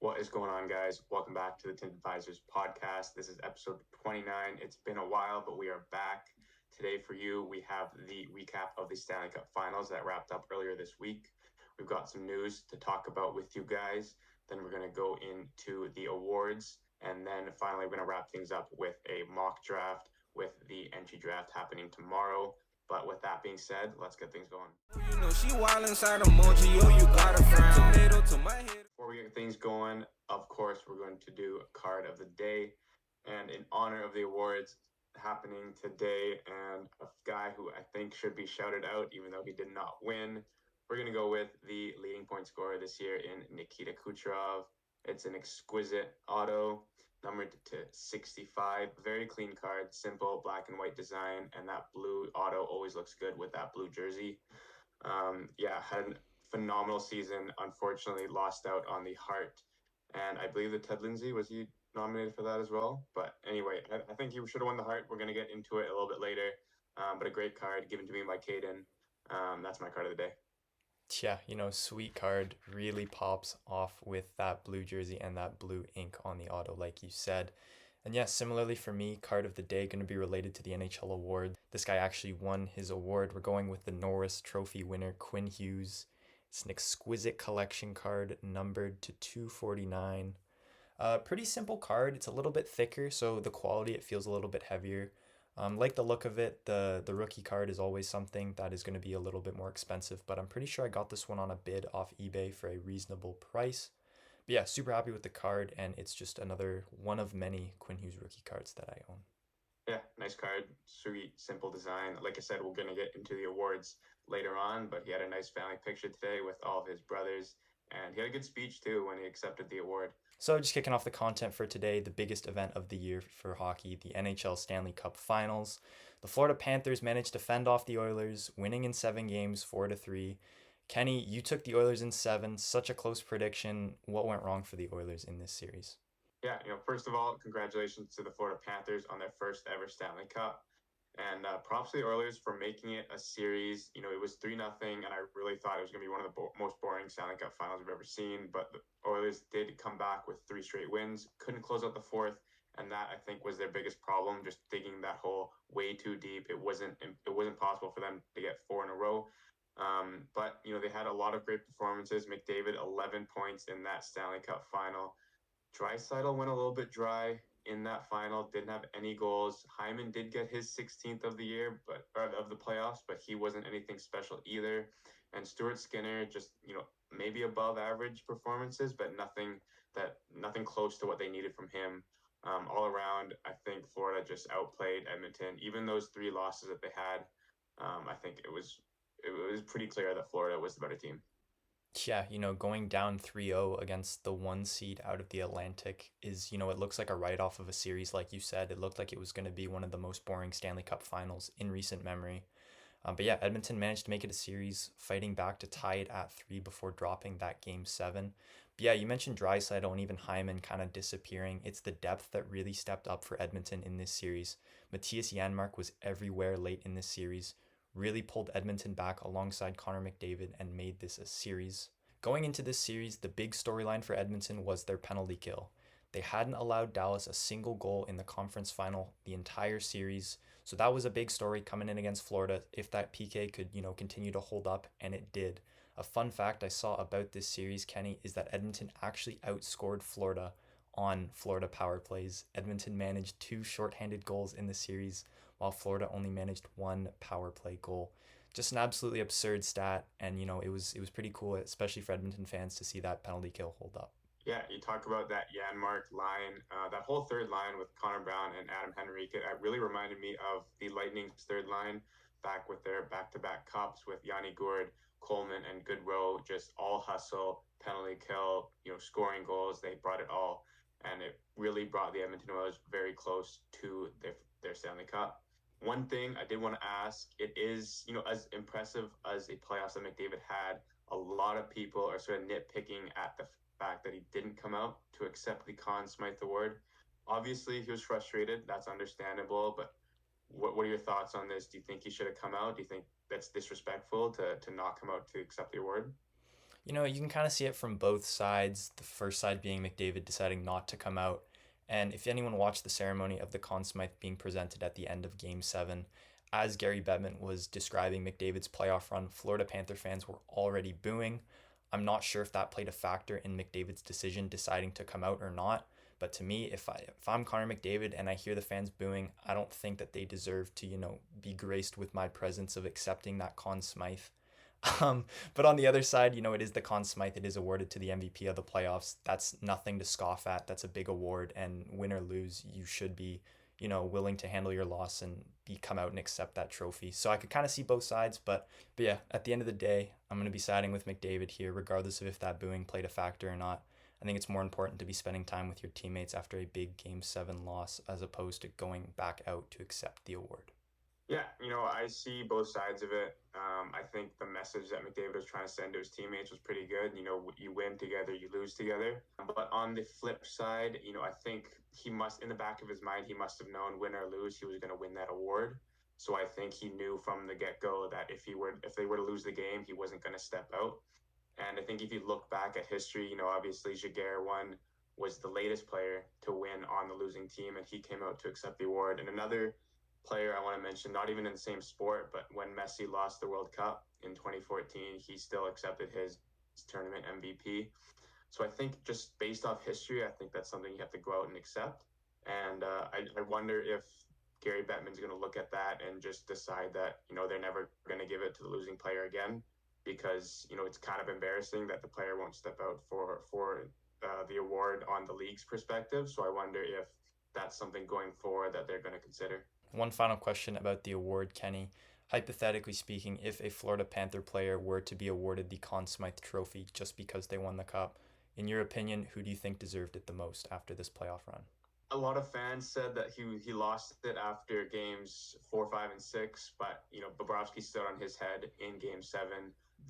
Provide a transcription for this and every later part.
What is going on, guys? Welcome back to the Tinted Visors podcast. This is episode 29. It's been a while, but we are back. Today for you, we have the recap of the Stanley Cup Finals that wrapped up earlier this week. We've got some news to talk about with you guys. Then we're going to go into the awards. And then finally, we're going to wrap things up with a mock draft with the entry draft happening tomorrow. But with that being said, let's get things going. You know she wild inside emoji, you got a frown. Tomato to my head. Before we get things going, of course, we're going to do a card of the day. And in honor of the awards happening today, and a guy who I think should be shouted out, even though he did not win, we're going to go with the leading point scorer this year in Nikita Kucherov. It's an exquisite auto, numbered to 65. Very clean card, simple black and white design, and that blue auto always looks good with that blue jersey. Had a phenomenal season. Unfortunately, lost out on the Hart, and I believe the Ted Lindsay, was he nominated for that as well? But anyway, I think he should have won the Hart. We're going to get into it a little bit later, but a great card given to me by Caden. That's my card of the day. Yeah, sweet card really pops off with that blue jersey and that blue ink on the auto, like you said. And yeah, similarly for me, card of the day going to be related to the NHL award. This guy actually won his award. We're going with the Norris Trophy winner, Quinn Hughes. It's an exquisite collection card numbered to 249. Pretty simple card. It's a little bit thicker, so the quality, it feels a little bit heavier. Like the look of it, the rookie card is always something that is going to be a little bit more expensive, but I'm pretty sure I got this one on a bid off eBay for a reasonable price. But yeah, super happy with the card, and it's just another one of many Quinn Hughes rookie cards that I own. Yeah, nice card. Sweet, simple design. Like I said, we're going to get into the awards later on, but he had a nice family picture today with all of his brothers, and he had a good speech too when he accepted the award. So, just kicking off the content for today, the biggest event of the year for hockey, the NHL Stanley Cup Finals. The Florida Panthers managed to fend off the Oilers, winning in 7 games, 4-3. Kenny, you took the Oilers in 7. Such a close prediction. What went wrong for the Oilers in this series? Yeah, first of all, congratulations to the Florida Panthers on their first ever Stanley Cup. And props to the Oilers for making it a series. It was 3-0, and I really thought it was going to be one of the most boring Stanley Cup finals we've ever seen. But the Oilers did come back with 3 straight wins, couldn't close out the fourth, and that, I think, was their biggest problem, just digging that hole way too deep. It wasn't possible for them to get 4 in a row. But they had a lot of great performances. McDavid, 11 points in that Stanley Cup final. Draisaitl went a little bit dry in that final, didn't have any goals. Hyman did get his 16th of the year, or of the playoffs, but he wasn't anything special either. And Stuart Skinner, just maybe above average performances, but nothing close to what they needed from him. All around, I think Florida just outplayed Edmonton. Even those 3 losses that they had, I think it was pretty clear that Florida was the better team. Yeah, going down 3-0 against the 1 seed out of the Atlantic is, it looks like a write-off of a series, like you said. It looked like it was going to be one of the most boring Stanley Cup finals in recent memory. But yeah, Edmonton managed to make it a series, fighting back to tie it at 3 before dropping that game 7. But yeah, you mentioned Draisaitl and even Hyman kind of disappearing. It's the depth that really stepped up for Edmonton in this series. Matthias Janmark was everywhere late in this series, really pulled Edmonton back alongside Connor McDavid and made this a series. Going into this series, the big storyline for Edmonton was their penalty kill. They hadn't allowed Dallas a single goal in the conference final the entire series, so that was a big story coming in against Florida if that PK could, continue to hold up, and it did. A fun fact I saw about this series, Kenny, is that Edmonton actually outscored Florida on Florida power plays. Edmonton managed 2 shorthanded goals in the series, while Florida only managed 1 power play goal. Just an absolutely absurd stat, and it was pretty cool, especially for Edmonton fans, to see that penalty kill hold up. Yeah, you talk about that Janmark line, that whole third line with Connor Brown and Adam Henrique. It really reminded me of the Lightning's third line back with their back-to-back cups with Yanni Gourde, Coleman, and Goodrow. Just all hustle, penalty kill, scoring goals. They brought it all, and it really brought the Edmonton Oilers very close to their Stanley Cup. One thing I did want to ask, it is, as impressive as the playoffs that McDavid had, a lot of people are sort of nitpicking at the fact that he didn't come out to accept the Conn Smythe Award. Obviously, he was frustrated. That's understandable. But what are your thoughts on this? Do you think he should have come out? Do you think that's disrespectful to not come out to accept the award? You can kind of see it from both sides. The first side being McDavid deciding not to come out. And if anyone watched the ceremony of the Conn Smythe being presented at the end of Game 7, as Gary Bettman was describing McDavid's playoff run, Florida Panther fans were already booing. I'm not sure if that played a factor in McDavid's decision deciding to come out or not. But to me, if I'm Connor McDavid and I hear the fans booing, I don't think that they deserve to, be graced with my presence of accepting that Conn Smythe. But on the other side, it is the Conn Smythe. It is awarded to the MVP of the playoffs. That's nothing to scoff at. That's a big award, and win or lose, you should be, willing to handle your loss and come out and accept that trophy. So I could kind of see both sides, but yeah, at the end of the day, I'm gonna be siding with McDavid here, regardless of if that booing played a factor or not. I think it's more important to be spending time with your teammates after a big Game 7 loss as opposed to going back out to accept the award. Yeah, I see both sides of it. I think the message that McDavid was trying to send to his teammates was pretty good. You win together, you lose together. But on the flip side, I think he must, in the back of his mind, he must have known, win or lose, he was going to win that award. So I think he knew from the get go that if they were to lose the game, he wasn't going to step out. And I think if you look back at history, obviously Jaguar was the latest player to win on the losing team, and he came out to accept the award. And another player I want to mention, not even in the same sport, but when Messi lost the World Cup in 2014, he still accepted his tournament MVP. So I think just based off history, I think that's something you have to go out and accept. And I wonder if Gary Bettman's going to look at that and just decide that, they're never going to give it to the losing player again because, it's kind of embarrassing that the player won't step out for the award on the league's perspective. So I wonder if that's something going forward that they're going to consider. One final question about the award, Kenny. Hypothetically speaking, if a Florida Panther player were to be awarded the Conn Smythe Trophy just because they won the cup, in your opinion, who do you think deserved it the most after this playoff run? A lot of fans said that he lost it after games 4, 5, and 6, but Bobrovsky stood on his head in Game 7.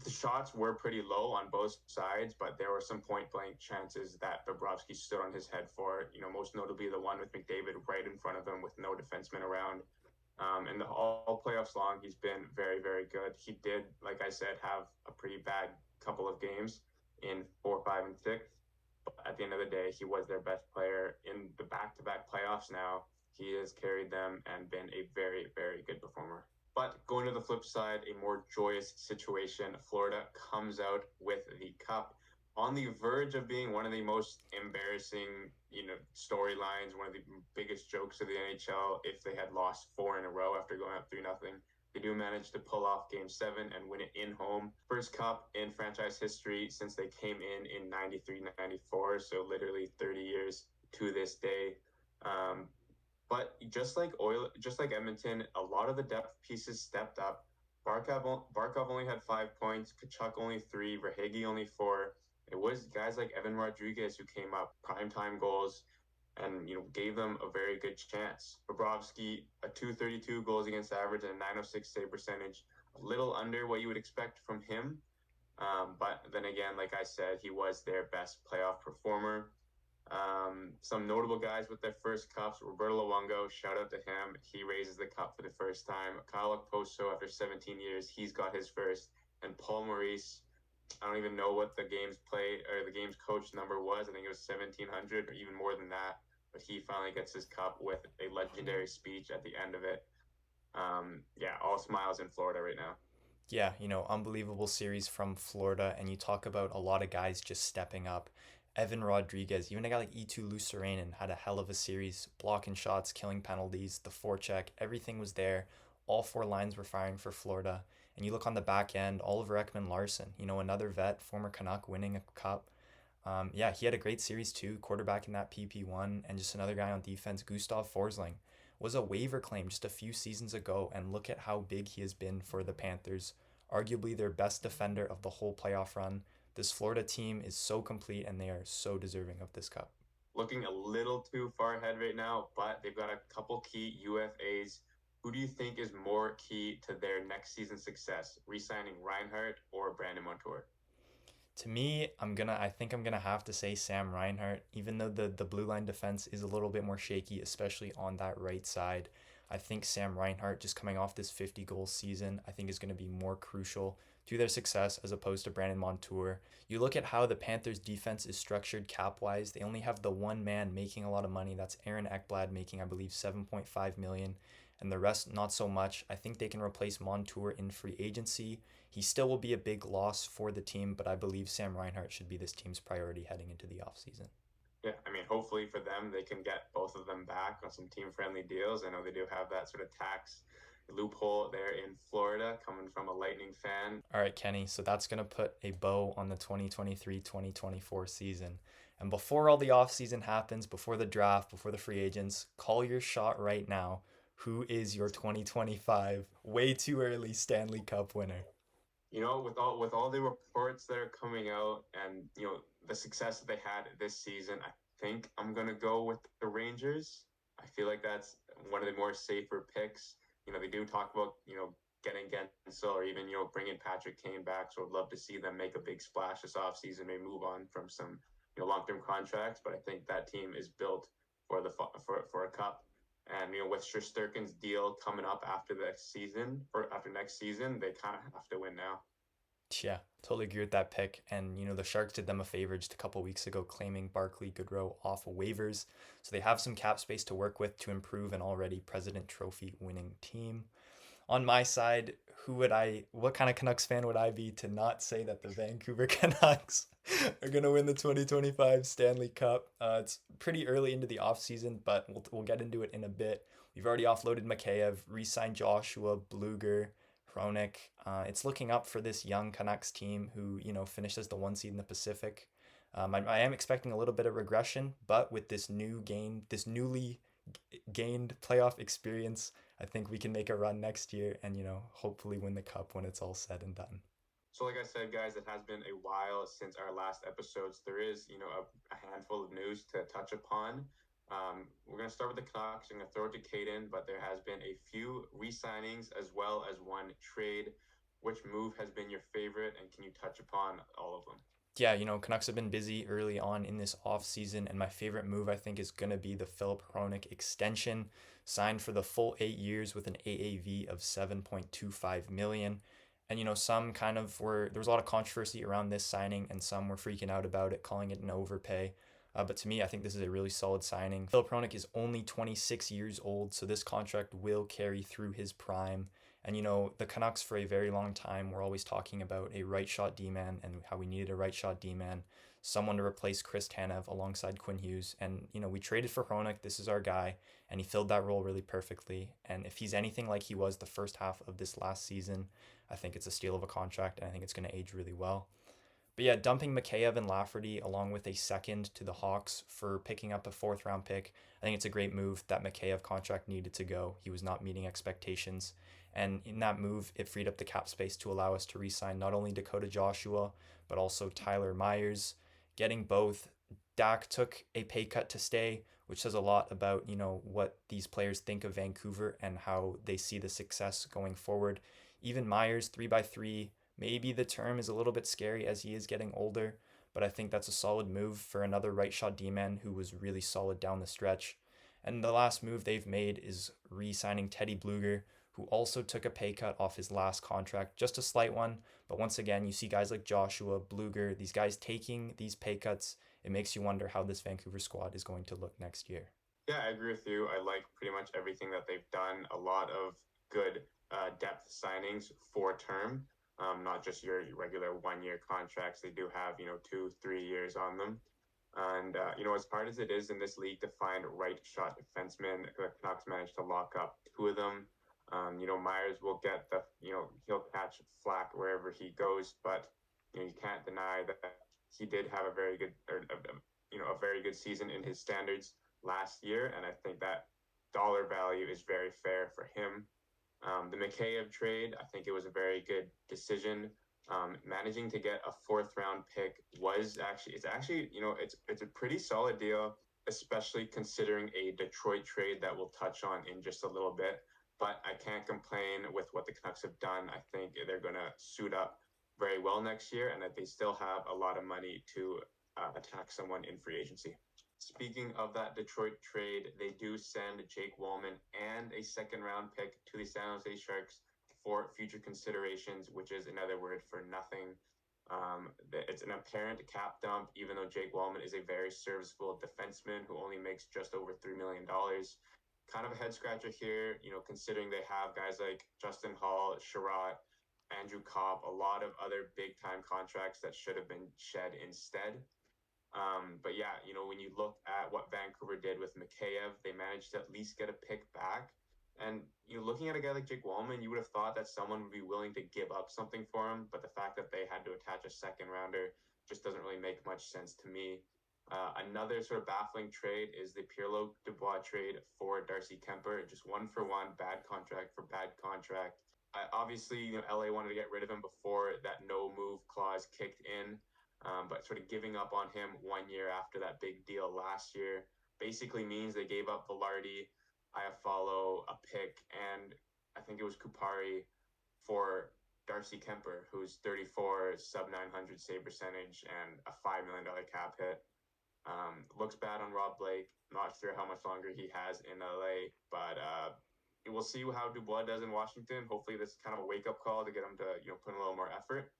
The shots were pretty low on both sides, but there were some point blank chances that Bobrovsky stood on his head for. Most notably the one with McDavid right in front of him with no defenseman around. And all playoffs long, he's been very, very good. He did, like I said, have a pretty bad couple of games in 4, 5, and 6. But at the end of the day, he was their best player in the back-to-back playoffs now. He has carried them and been a very, very good performer. But going to the flip side, a more joyous situation. Florida comes out with the cup on the verge of being one of the most embarrassing, storylines, one of the biggest jokes of the NHL if they had lost 4 in a row after going up 3-0. They do manage to pull off Game 7 and win it in home. First cup in franchise history since they came in 93-94, so literally 30 years to this day. But just like Edmonton, a lot of the depth pieces stepped up. Barkov only had 5 points, Kachuk only 3, Verhaeghe only 4. It was guys like Evan Rodriguez who came up, primetime goals, and gave them a very good chance. Bobrovsky, a 232 goals against average and a 906 save percentage, a little under what you would expect from him. But then again, like I said, he was their best playoff performer. Some notable guys with their first cups: Roberto Luongo, shout out to him. He raises the cup for the first time. Kyle Okposo, after 17 years, he's got his first. And Paul Maurice, I don't even know what the games play or the games coach number was. I think it was 1,700 or even more than that. But he finally gets his cup with a legendary speech at the end of it. Yeah, all smiles in Florida right now. Yeah, unbelievable series from Florida, and you talk about a lot of guys just stepping up. Evan Rodriguez, even a guy like Eetu Luostarinen had a hell of a series, blocking shots, killing penalties, the forecheck, everything was there. All 4 lines were firing for Florida. And you look on the back end, Oliver Ekman-Larsson, another vet, former Canuck, winning a cup. Yeah, he had a great series too, quarterback in that PP1, and just another guy on defense, Gustav Forsling, was a waiver claim just a few seasons ago, and look at how big he has been for the Panthers, arguably their best defender of the whole playoff run. This Florida team is so complete, and they are so deserving of this cup. Looking a little too far ahead right now, but they've got a couple key UFAs. Who do you think is more key to their next season success, re-signing Reinhart or Brandon Montour? To me, I think I'm gonna have to say Sam Reinhart, even though the blue line defense is a little bit more shaky, especially on that right side. I think Sam Reinhart, just coming off this 50 goal season, I think is going to be more crucial to their success as opposed to Brandon Montour. You look at how the Panthers defense is structured cap wise, they only have the one man making a lot of money. That's Aaron Ekblad making, I believe, 7.5 million, and the rest not so much. I think they can replace Montour in free agency. He still will be a big loss for the team, but I believe Sam Reinhart should be this team's priority heading into the offseason. Yeah, I mean, hopefully for them, they can get both of them back on some team-friendly deals. I know they do have that sort of tax loophole there in Florida, coming from a Lightning fan. All right, Kenny, so that's going to put a bow on the 2023-2024 season. And before all the offseason happens, before the draft, before the free agents, call your shot right now. Who is your 2025 way too early Stanley Cup winner? With all the reports that are coming out and the success that they had this season, I think I'm gonna go with the Rangers. I feel like that's one of the more safer picks. They do talk about getting Gensel or even bringing Patrick Kane back. So I'd love to see them make a big splash this offseason, maybe move on from some long-term contracts. But I think that team is built for a cup. And with Shesterkin's deal coming up after next season, they kind of have to win now. Yeah, totally agree with that pick. And, the Sharks did them a favor just a couple weeks ago, claiming Barclay Goodrow off of waivers. So they have some cap space to work with to improve an already President Trophy winning team. On my side, what kind of Canucks fan would I be to not say that the Vancouver Canucks are going to win the 2025 Stanley Cup? It's pretty early into the offseason, but we'll get into it in a bit. We've already offloaded Mikheyev, re-signed Joshua, Bluger, Hronik. It's looking up for this young Canucks team who, finished as the one seed in the Pacific. I am expecting a little bit of regression, but with this newly gained playoff experience, I think we can make a run next year and, hopefully win the cup when it's all said and done. So, like I said, guys, it has been a while since our last episodes. There is, a handful of news to touch upon. We're going to start with the Canucks. I'm going to throw it to Caden, but there has been a few re-signings as well as one trade. Which move has been your favorite, and can you touch upon all of them? Yeah, Canucks have been busy early on in this offseason, and my favorite move, I think, is going to be the Filip Hronik extension, signed for the full 8 years with an AAV of 7.25 million. And, there was a lot of controversy around this signing, and some were freaking out about it, calling it an overpay. But to me, I think this is a really solid signing. Filip Hronik is only 26 years old, so this contract will carry through his prime. And, the Canucks for a very long time were always talking about a right shot D-man and how we needed a right shot D-man, someone to replace Chris Tanev alongside Quinn Hughes. And, we traded for Hronik. This is our guy. And he filled that role really perfectly. And if he's anything like he was the first half of this last season, I think it's a steal of a contract, and I think it's going to age really well. But yeah, dumping Mikheyev and Lafferty along with a second to the Hawks for picking up a fourth round pick, I think it's a great move. That Mikheyev contract needed to go. He was not meeting expectations. And in that move, it freed up the cap space to allow us to re-sign not only Dakota Joshua, but also Tyler Myers. Getting both. Dak took a pay cut to stay, which says a lot about, what these players think of Vancouver and how they see the success going forward. Even Myers, 3x3, maybe the term is a little bit scary as he is getting older, but I think that's a solid move for another right shot D-man who was really solid down the stretch. And the last move they've made is re-signing Teddy Bluger, who also took a pay cut off his last contract, just a slight one. But once again, you see guys like Joshua, Bluger, these guys taking these pay cuts. It makes you wonder how this Vancouver squad is going to look next year. Yeah, I agree with you. I like pretty much everything that they've done. A lot of good depth signings for term, not just your regular 1 year contracts. They do have 2-3 years on them. And as hard as it is in this league to find right shot defensemen, the Canucks managed to lock up two of them. Myers will get he'll catch flack wherever he goes, but you can't deny that he did have a very good a very good season in his standards last year, and I think that dollar value is very fair for him. The Mikheyev trade, I think it was a very good decision. Managing to get a fourth round pick it's a pretty solid deal, especially considering a Detroit trade that we'll touch on in just a little bit. But I can't complain with what the Canucks have done. I think they're going to suit up very well next year, and that they still have a lot of money to attack someone in free agency. Speaking of that Detroit trade, they do send Jake Wallman and a second round pick to the San Jose Sharks for future considerations, which is another word for nothing. It's an apparent cap dump, even though Jake Wallman is a very serviceable defenseman who only makes just over $3 million. Kind of a head scratcher here, considering they have guys like Justin Hall, Sherratt, Andrew Kopp, a lot of other big time contracts that should have been shed instead. But yeah, when you look at what Vancouver did with Mikheyev, they managed to at least get a pick back. And looking at a guy like Jake Wallman, you would have thought that someone would be willing to give up something for him, but the fact that they had to attach a second rounder just doesn't really make much sense to me. Another sort of baffling trade is the Pierre-Luc Dubois trade for Darcy Kemper, just 1-for-1, bad contract for bad contract. Obviously, LA wanted to get rid of him before that no move clause kicked in. But sort of giving up on him 1 year after that big deal last year basically means they gave up Velarde, Iafallo, a pick, and I think it was Kupari for Darcy Kemper, who's 34, sub 900 save percentage, and a $5 million cap hit. Looks bad on Rob Blake. Not sure how much longer he has in LA, but we'll see how Dubois does in Washington. Hopefully, this is kind of a wake up call to get him to put in a little more effort.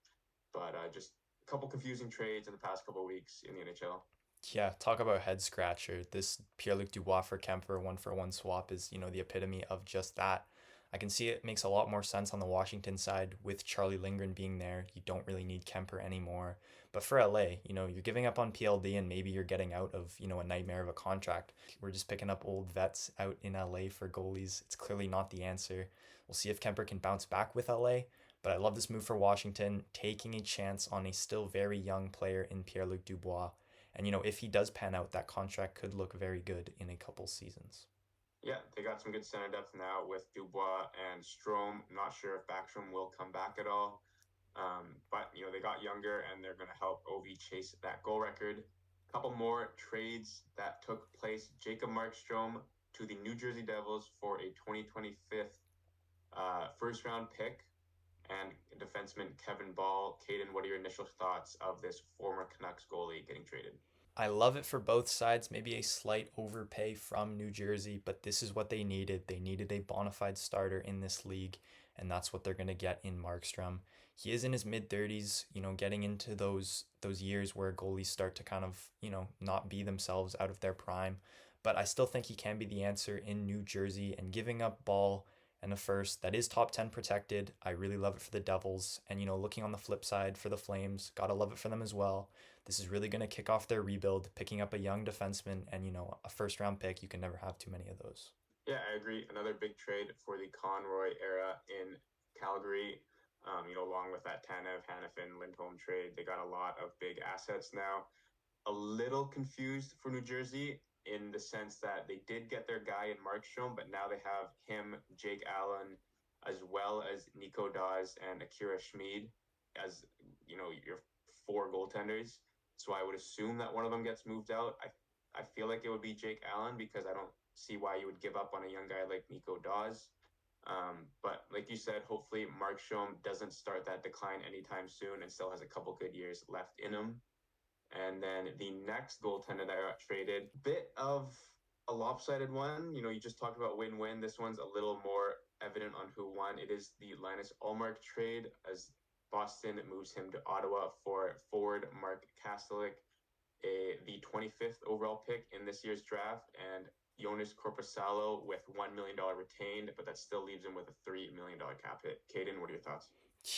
But just a couple confusing trades in the past couple of weeks in the NHL. Yeah, talk about head scratcher. This Pierre-Luc Dubois for Kemper 1-for-1 swap is, the epitome of just that. I can see it makes a lot more sense on the Washington side with Charlie Lindgren being there. You don't really need Kemper anymore. But for LA, you're giving up on PLD and maybe you're getting out of, a nightmare of a contract. We're just picking up old vets out in LA for goalies. It's clearly not the answer. We'll see if Kemper can bounce back with LA. But I love this move for Washington, taking a chance on a still very young player in Pierre-Luc Dubois. And, if he does pan out, that contract could look very good in a couple seasons. Yeah, they got some good center depth now with Dubois and Strome. Not sure if Backstrom will come back at all. But, they got younger and they're going to help Ovi chase that goal record. A couple more trades that took place. Jacob Markstrom to the New Jersey Devils for a 2025 first round pick, and defenseman Kevin Ball. Caden, what are your initial thoughts of this former Canucks goalie getting traded? I love it for both sides. Maybe a slight overpay from New Jersey, but this is what they needed. They needed a bona fide starter in this league, and that's what they're going to get in Markstrom. He is in his mid 30s, getting into those years where goalies start to kind of, not be themselves out of their prime. But I still think he can be the answer in New Jersey, and giving up Ball and a first that is top 10 protected. I really love it for the Devils. And, looking on the flip side for the Flames, gotta love it for them as well. This is really going to kick off their rebuild, picking up a young defenseman and, a first round pick. You can never have too many of those. Yeah, I agree. Another big trade for the Conroy era in Calgary. Along with that Tanev, Hanifin, Lindholm trade, they got a lot of big assets now. A little confused for New Jersey in the sense that they did get their guy in Markstrom, but now they have him, Jake Allen, as well as Nico Dawes and Akira Schmid as, your 4 goaltenders. So I would assume that one of them gets moved out. I feel like it would be Jake Allen because I don't see why you would give up on a young guy like Nico Dawes. But like you said, hopefully Markstrom doesn't start that decline anytime soon and still has a couple good years left in him. And then the next goaltender that got traded, bit of a lopsided one. You just talked about win-win. This one's a little more evident on who won. It is the Linus Ullmark trade as Boston moves him to Ottawa for forward Mark Kastelik, the 25th overall pick in this year's draft, and Jonas Korpisalo with $1 million retained, but that still leaves him with a $3 million cap hit. Caden, what are your thoughts?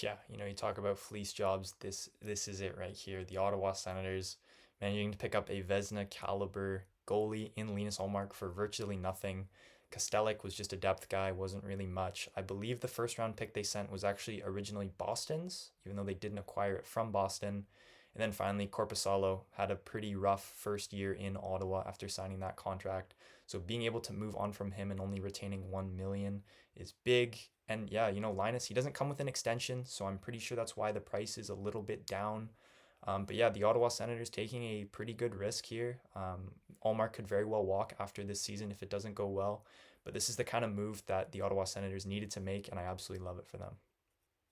Yeah, you talk about fleece jobs. This is it right here. The Ottawa Senators managing to pick up a Vezina caliber goalie in Linus Ullmark for virtually nothing. Kostelik was just a depth guy, wasn't really much. I believe the first round pick they sent was actually originally Boston's, even though they didn't acquire it from Boston. And then finally, Korpisalo had a pretty rough first year in Ottawa after signing that contract. So being able to move on from him and only retaining $1 million is big. And yeah, Linus, he doesn't come with an extension, so I'm pretty sure that's why the price is a little bit down. But yeah, the Ottawa Senators taking a pretty good risk here. Ullmark could very well walk after this season if it doesn't go well. But this is the kind of move that the Ottawa Senators needed to make, and I absolutely love it for them.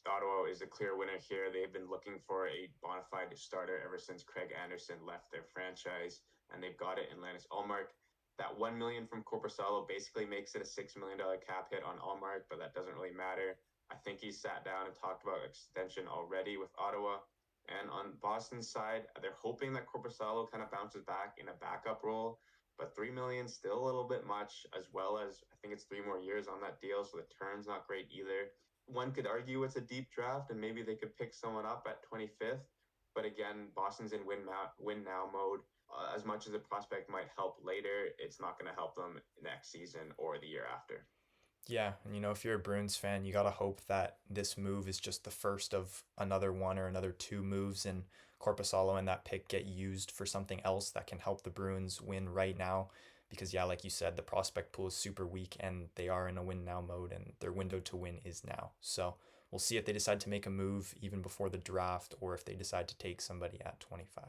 Ottawa is a clear winner here. They've been looking for a bona fide starter ever since Craig Anderson left their franchise, and they've got it in Linus Ullmark. That $1 million from Korpisalo basically makes it a $6 million cap hit on Ullmark, but that doesn't really matter. I think he sat down and talked about extension already with Ottawa. And on Boston's side, they're hoping that Korpisalo kind of bounces back in a backup role, but 3 million still a little bit much, as well as I think it's 3 more years on that deal, so the turn's not great either. One could argue it's a deep draft, and maybe they could pick someone up at 25th. But again, Boston's in win now mode. As much as a prospect might help later, it's not going to help them next season or the year after. Yeah, and if you're a Bruins fan, you gotta hope that this move is just the first of another one or another two moves, and Korpisalo and that pick get used for something else that can help the Bruins win right now. Because yeah, like you said, the prospect pool is super weak, and they are in a win now mode, and their window to win is now. So we'll see if they decide to make a move even before the draft, or if they decide to take somebody at 25.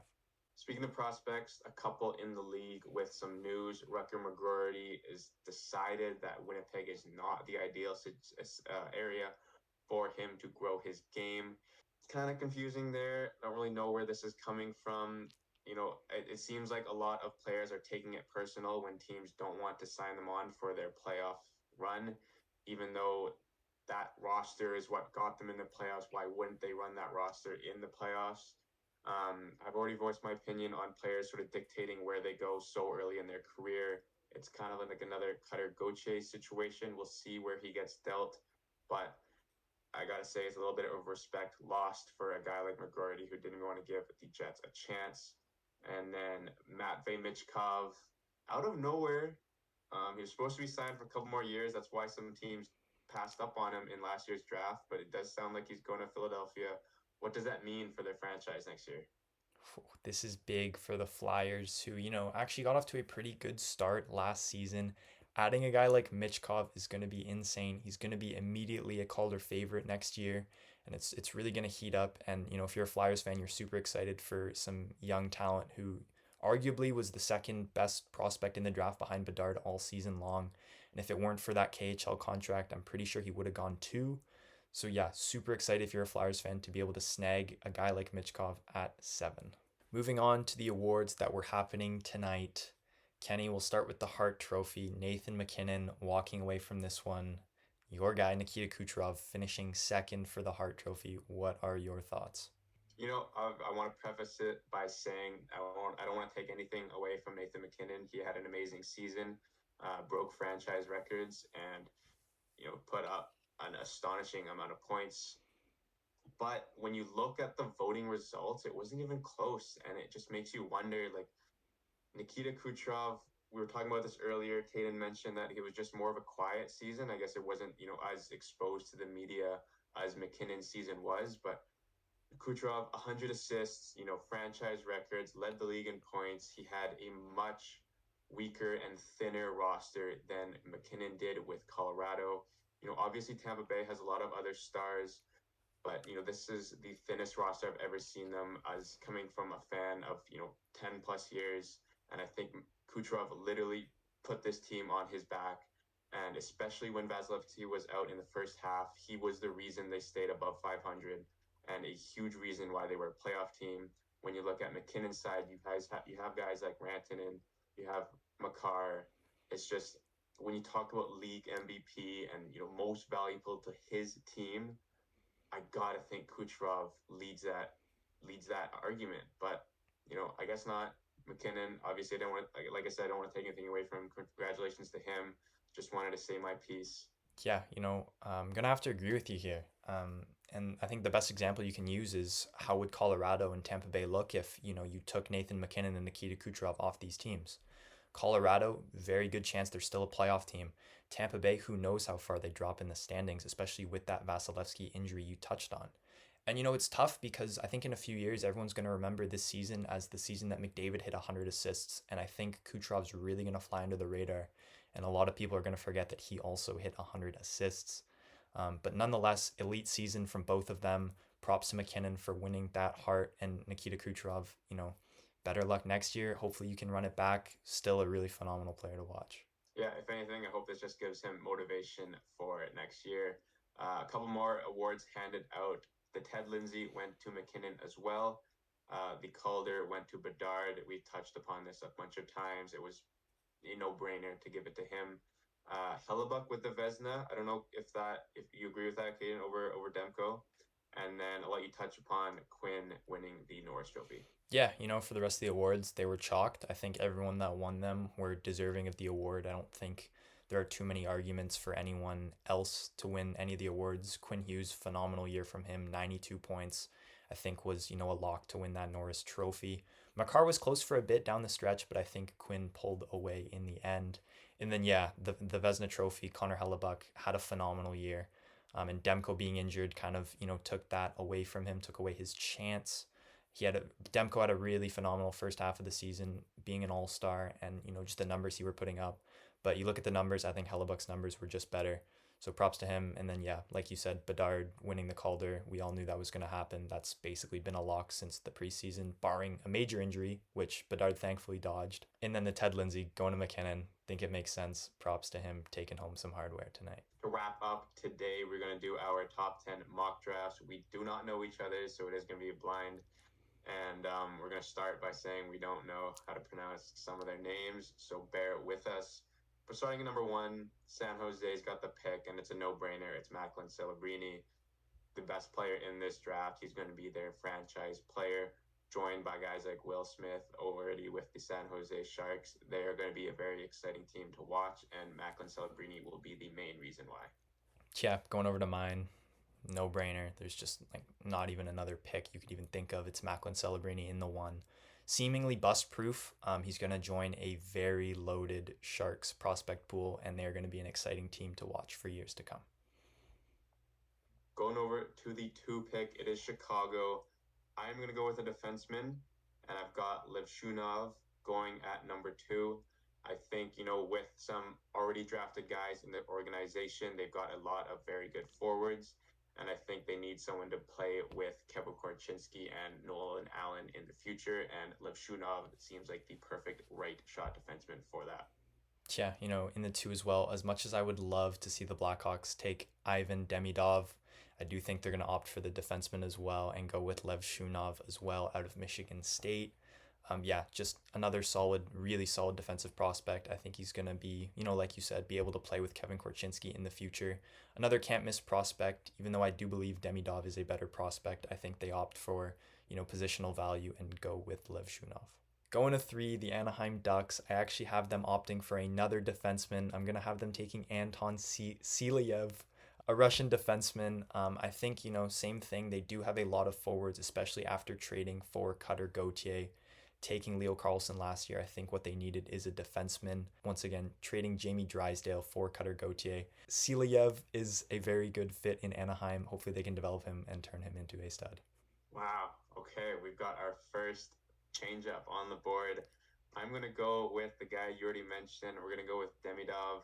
Speaking of prospects, a couple in the league with some news. Rutger McGroarty is decided that Winnipeg is not the ideal area for him to grow his game. It's kind of confusing there. I don't really know where this is coming from. It seems like a lot of players are taking it personal when teams don't want to sign them on for their playoff run, even though that roster is what got them in the playoffs. Why wouldn't they run that roster in the playoffs? I've already voiced my opinion on players sort of dictating where they go so early in their career. It's kind of like another Cutter Gauthier situation. We'll see where he gets dealt, but I gotta say it's a little bit of respect lost for a guy like McGroarty who didn't want to give the Jets a chance. And then Matvey Michkov, out of nowhere, he was supposed to be signed for a couple more years. That's why some teams passed up on him in last year's draft. But it does sound like he's going to Philadelphia. What does that mean for their franchise next year? This is big for the Flyers, who, actually got off to a pretty good start last season. Adding a guy like Michkov is going to be insane. He's going to be immediately a Calder favorite next year, and it's really going to heat up. And, if you're a Flyers fan, you're super excited for some young talent who arguably was the second best prospect in the draft behind Bedard all season long. And if it weren't for that KHL contract, I'm pretty sure he would have gone too. So yeah, super excited if you're a Flyers fan to be able to snag a guy like Michkov at 7. Moving on to the awards that were happening tonight. Kenny, will start with the Hart Trophy. Nathan MacKinnon walking away from this one. Your guy, Nikita Kucherov, finishing second for the Hart Trophy. What are your thoughts? I want to preface it by saying I don't want to take anything away from Nathan MacKinnon. He had an amazing season, broke franchise records, and put up an astonishing amount of points. But when you look at the voting results, it wasn't even close, and it just makes you wonder. Like Nikita Kucherov, we were talking about this earlier. Caden mentioned that he was just more of a quiet season. I guess it wasn't as exposed to the media as MacKinnon's season was, but Kucherov, 100 assists, franchise records, led the league in points. He had a much weaker and thinner roster than MacKinnon did with Colorado. Obviously Tampa Bay has a lot of other stars, but this is the thinnest roster I've ever seen them, as coming from a fan of 10 plus years. And I think Kucherov literally put this team on his back, and especially when Vasilevsky was out in the first half, he was the reason they stayed above 500, and a huge reason why they were a playoff team. When you look at MacKinnon's side, you have guys like Rantanen, you have Makar. It's just, when you talk about league MVP and most valuable to his team, I gotta think Kucherov leads that argument. But I guess not. MacKinnon, obviously, I don't want like I said, I don't want to take anything away from him. Congratulations to him. Just wanted to say my piece. Yeah, I'm gonna have to agree with you here. And I think the best example you can use is how would Colorado and Tampa Bay look if you took Nathan MacKinnon and Nikita Kucherov off these teams. Colorado, very good chance they're still a playoff team. Tampa Bay, who knows how far they drop in the standings, especially with that Vasilevsky injury you touched on. And it's tough because I think in a few years everyone's going to remember this season as the season that McDavid hit 100 assists, and I think Kucherov's really going to fly under the radar, and a lot of people are going to forget that he also hit 100 assists. But nonetheless, elite season from both of them. Props to MacKinnon for winning that Hart, and Nikita Kucherov, better luck next year. Hopefully you can run it back. Still a really phenomenal player to watch. Yeah, if anything, I hope this just gives him motivation for next year. A couple more awards handed out. The Ted Lindsay went to MacKinnon as well. The Calder went to Bedard. We touched upon this a bunch of times. It was a no-brainer to give it to him. Hellebuck with the Vesna. I don't know if you agree with that, Caden, over Demko. And then I'll let you touch upon Quinn winning the Norris Trophy. Yeah, for the rest of the awards, they were chalked. I think everyone that won them were deserving of the award. I don't think there are too many arguments for anyone else to win any of the awards. Quinn Hughes, phenomenal year from him, 92 points. I think was, a lock to win that Norris Trophy. Makar was close for a bit down the stretch, but I think Quinn pulled away in the end. And then, yeah, the Vesna Trophy, Connor Hellebuck had a phenomenal year. And Demko being injured kind of, took that away from him, took away his chance. Demko had a really phenomenal first half of the season, being an all-star, and just the numbers he were putting up. But you look at the numbers, I think Hellebuck's numbers were just better. So props to him. And then yeah, like you said, Bedard winning the Calder, we all knew that was going to happen. That's basically been a lock since the preseason, barring a major injury, which Bedard thankfully dodged. And then the Ted Lindsay going to McKinnon, think it makes sense. Props to him taking home some hardware tonight. To wrap up today, we're going to do our top 10 mock drafts. We do not know each other, so it is going to be a blind. And we're going to start by saying we don't know how to pronounce some of their names, so bear with us. We're starting at number 1. San Jose's got the pick, and it's a no-brainer. It's Macklin Celebrini, the best player in this draft. He's going to be their franchise player, joined by guys like Will Smith already with the San Jose Sharks. They are going to be a very exciting team to watch, and Macklin Celebrini will be the main reason why. Yeah, going over to mine, no brainer. There's just like not even another pick you could even think of. It's Macklin Celebrini in the 1. Seemingly bust proof. He's going to join a very loaded Sharks prospect pool, and they're going to be an exciting team to watch for years to come. Going over to the 2 pick, it is Chicago. I'm going to go with a defenseman, and I've got Levshunov going at number 2. I think, with some already drafted guys in the organization, they've got a lot of very good forwards. And I think they need someone to play with Kevin Korchinski and Nolan Allen in the future. And Levshunov seems like the perfect right shot defenseman for that. Yeah, in the 2 as well, as much as I would love to see the Blackhawks take Ivan Demidov, I do think they're going to opt for the defenseman as well and go with Lev Shunov as well out of Michigan State. Yeah, just another solid, really solid defensive prospect. I think he's going to be, like you said, be able to play with Kevin Korchinski in the future. Another can't miss prospect, even though I do believe Demidov is a better prospect. I think they opt for, positional value and go with Lev Shunov. Going to 3, the Anaheim Ducks. I actually have them opting for another defenseman. I'm going to have them taking Anton Silayev, a Russian defenseman. I think, same thing. They do have a lot of forwards, especially after trading for Cutter Gauthier. Taking Leo Carlson last year, I think what they needed is a defenseman. Once again, trading Jamie Drysdale for Cutter Gauthier. Silayev is a very good fit in Anaheim. Hopefully they can develop him and turn him into a stud. Wow. Okay, we've got our first change up on the board. I'm going to go with the guy you already mentioned. We're going to go with Demidov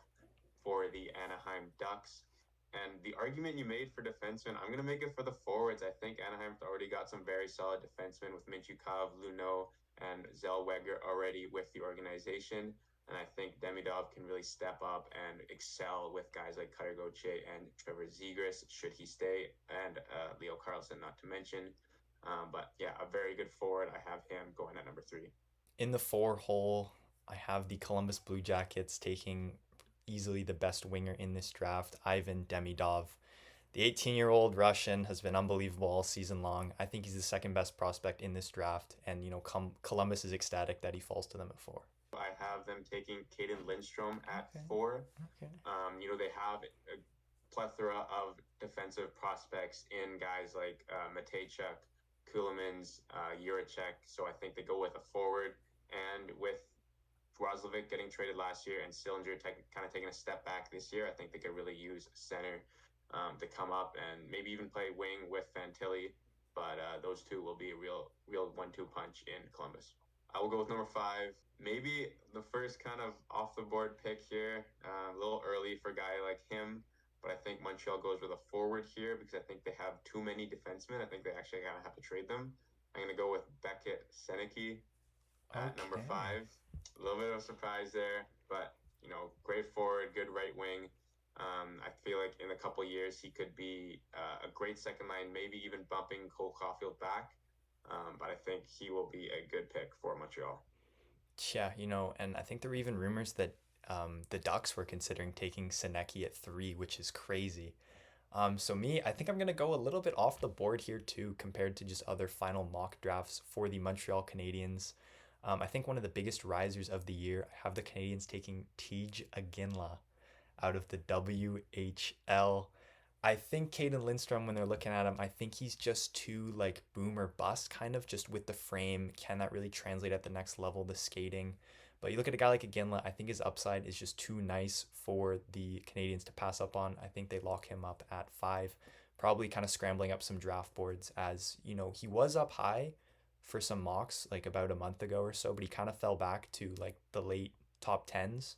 for the Anaheim Ducks. And the argument you made for defensemen, I'm going to make it for the forwards. I think Anaheim's already got some very solid defensemen with Minchukov, Luneau, and Zellweger already with the organization. And I think Demidov can really step up and excel with guys like Cutter Gauthier and Trevor Zegras, should he stay, and Leo Carlson, not to mention. But yeah, a very good forward. I have him going at number 3. In the 4 hole, I have the Columbus Blue Jackets taking easily the best winger in this draft, Ivan Demidov. The 18-year-old Russian has been unbelievable all season long. I think he's the second best prospect in this draft, and Columbus is ecstatic that he falls to them at 4. I have them taking Caden Lindstrom at 4. Okay. They have a plethora of defensive prospects in guys like Matejchuk, Kulemans, Juracek. So I think they go with a forward. And with Roslovic getting traded last year and Sillinger kind of taking a step back this year, I think they could really use center to come up and maybe even play wing with Fantilli. But those two will be a real 1-2 punch in Columbus. I will go with number 5. Maybe the first kind of off the board pick here. A little early for a guy like him. But I think Montreal goes with a forward here because I think they have too many defensemen. I think they actually kind of have to trade them. I'm going to go with Beckett Seneke at number 5. A little bit of a surprise there, but, great forward, good right wing. I feel like in a couple of years he could be a great second line, maybe even bumping Cole Caulfield back. But I think he will be a good pick for Montreal. Yeah, and I think there were even rumors that the Ducks were considering taking Senecki at 3, which is crazy. So me, I think I'm gonna go a little bit off the board here too, compared to just other final mock drafts for the Montreal Canadiens. I think one of the biggest risers of the year, I have the Canadiens taking Tej Aginla out of the WHL. I think Caden Lindstrom, when they're looking at him, I think he's just too like boom or bust, kind of just with the frame. Can that really translate at the next level, the skating? But you look at a guy like Aginla, I think his upside is just too nice for the Canadians to pass up on. I think they lock him up at 5, probably kind of scrambling up some draft boards as, he was up high for some mocks like about a month ago or so, but he kind of fell back to like the late top 10s.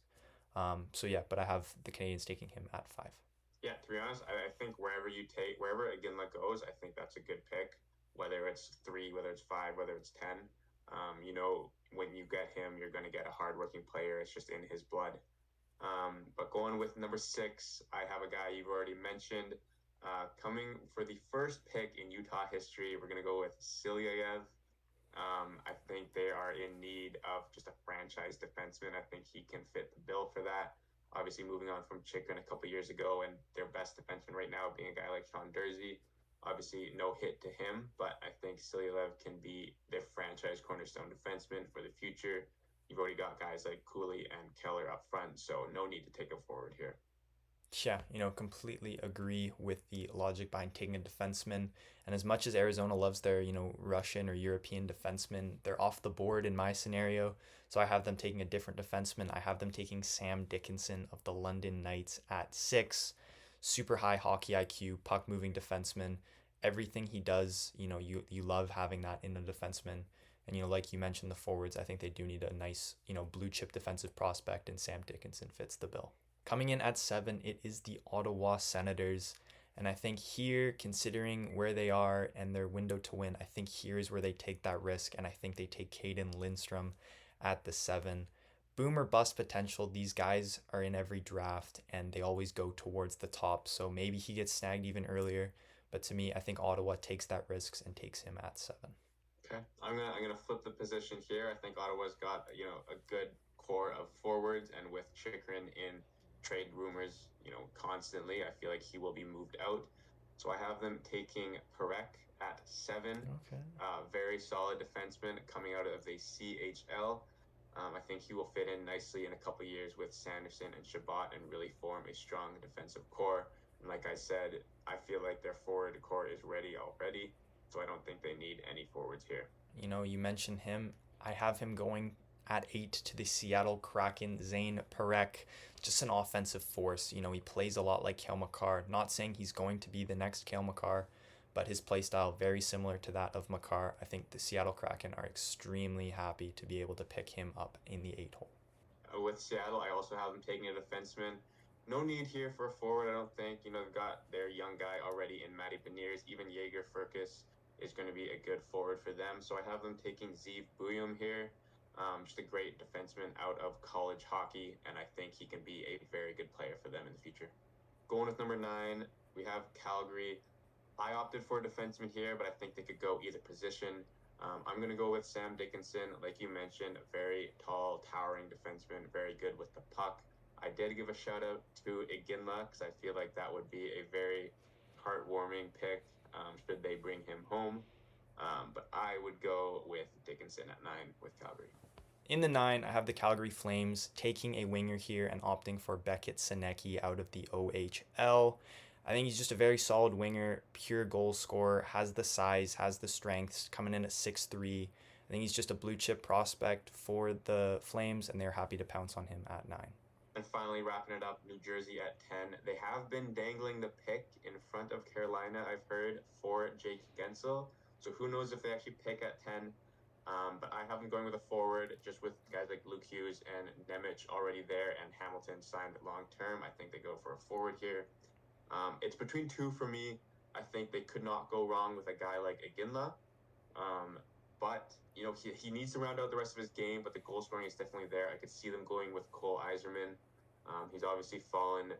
So yeah, but I have the Canadians taking him at 5. Yeah, to be honest, I think wherever Aginla goes, I think that's a good pick. Whether it's 3, whether it's 5, whether it's 10. When you get him, you're going to get a hardworking player. It's just in his blood. But going with number 6, I have a guy you've already mentioned. Coming for the first pick in Utah history, we're going to go with Silyayev. I think they are in need of just a franchise defenseman. I think he can fit the bill for that. Obviously, moving on from Chikrin a couple years ago, and their best defenseman right now being a guy like Sean Durzi. Obviously, no hit to him, but I think Silyayev can be their franchise cornerstone defenseman for the future. You've already got guys like Cooley and Keller up front, so no need to take a forward here. Yeah, completely agree with the logic behind taking a defenseman. And as much as Arizona loves their, Russian or European defensemen, they're off the board in my scenario. So I have them taking a different defenseman. I have them taking Sam Dickinson of the London Knights at 6. Super high hockey IQ, puck moving defenseman. Everything he does, you love having that in a defenseman. And like you mentioned, the forwards, I think they do need a nice, blue chip defensive prospect, and Sam Dickinson fits the bill. Coming in at 7, it is the Ottawa Senators. And I think here, considering where they are and their window to win, I think here is where they take that risk. And I think they take Caden Lindstrom at the 7. Boom or bust potential. These guys are in every draft and they always go towards the top. So maybe he gets snagged even earlier. But to me, I think Ottawa takes that risk and takes him at 7. Okay, I'm gonna flip the position here. I think Ottawa's got a good core of forwards, and with Chikrin in trade rumors, constantly, I feel like he will be moved out. So I have them taking Perek at 7. Okay. Very solid defenseman coming out of the CHL. I think he will fit in nicely in a couple years with Sanderson and Shabbat and really form a strong defensive core. And like I said, I feel like their forward core is ready already. So I don't think they need any forwards here. You mentioned him. I have him going at 8 to the Seattle Kraken, Zane Perek. Just an offensive force. He plays a lot like Cale Makar. Not saying he's going to be the next Cale Makar, but his play style very similar to that of Makar. I think the Seattle Kraken are extremely happy to be able to pick him up in the 8 hole. With Seattle, I also have them taking a defenseman. No need here for a forward, I don't think. They've got their young guy already in Matty Beniers. Even Jaeger Furcus is going to be a good forward for them. So I have them taking Zeev Buyum here. Just a great defenseman out of college hockey, and I think he can be a very good player for them in the future. Going with number 9, we have Calgary. I opted for a defenseman here, but I think they could go either position. I'm going to go with Sam Dickinson. Like you mentioned, a very tall, towering defenseman, very good with the puck. I did give a shout out to Iginla because I feel like that would be a very heartwarming pick should they bring him home. But I would go with Dickinson at 9 with Calgary. In the 9, I have the Calgary Flames taking a winger here and opting for Beckett Senecki out of the OHL. I think he's just a very solid winger, pure goal scorer, has the size, has the strengths, coming in at 6'3". I think he's just a blue chip prospect for the Flames, and they're happy to pounce on him at 9. And finally, wrapping it up, New Jersey at 10. They have been dangling the pick in front of Carolina, I've heard, for Jake Gensel. So who knows if they actually pick at 10. But I have them going with a forward, just with guys like Luke Hughes and Nemec already there, and Hamilton signed long-term. I think they go for a forward here. It's between 2 for me. I think they could not go wrong with a guy like Iginla. But, he needs to round out the rest of his game, but the goal scoring is definitely there. I could see them going with Cole Yzerman. He's obviously fallen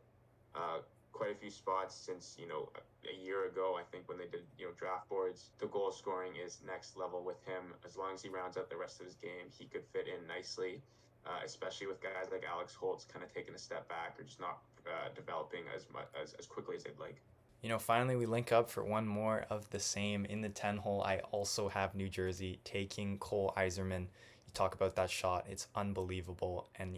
quite a few spots since, a year ago, I think, when they did, draft boards. The goal scoring is next level with him. As long as he rounds out the rest of his game, he could fit in nicely. especially with guys like Alex Holtz kind of taking a step back or just not developing as much as quickly as they'd like. Finally we link up for one more of the same in the 10 hole. I also have New Jersey taking Cole Eiserman. You talk about that shot, it's unbelievable. And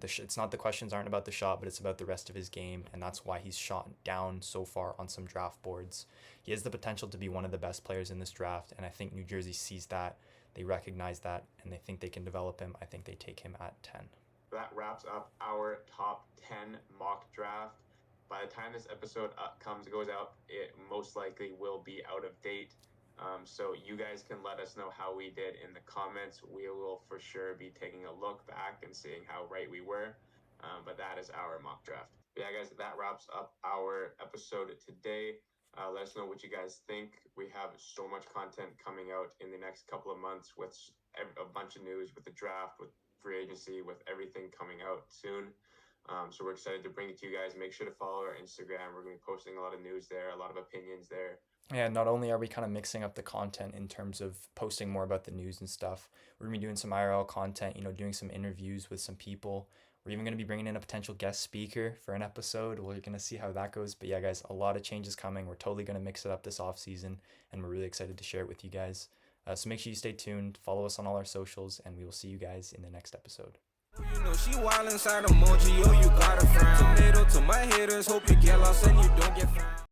it's not, the questions aren't about the shot, but it's about the rest of his game, and that's why he's shot down so far on some draft boards. He has the potential to be one of the best players in this draft, and I think New Jersey sees that, they recognize that, and they think they can develop him. I think they take him at 10. That wraps up our top 10 mock draft. By the time this episode goes out, it most likely will be out of date. So you guys can let us know how we did in the comments. We will for sure be taking a look back and seeing how right we were. But that is our mock draft. But yeah, guys, that wraps up our episode today. Let us know what you guys think. We have so much content coming out in the next couple of months with a bunch of news, with the draft, with free agency, with everything coming out soon. So we're excited to bring it to you guys. Make sure to follow our Instagram. We're going to be posting a lot of news there, a lot of opinions there. Yeah, not only are we kind of mixing up the content in terms of posting more about the news and stuff, we're going to be doing some IRL content, doing some interviews with some people. We're even going to be bringing in a potential guest speaker for an episode. We're going to see how that goes. But yeah, guys, a lot of changes coming. We're totally going to mix it up this off season, and we're really excited to share it with you guys. So make sure you stay tuned, follow us on all our socials, and we will see you guys in the next episode. She wild inside emoji, you got a friend. Tomato to my haters, hope you get lost and you don't get found.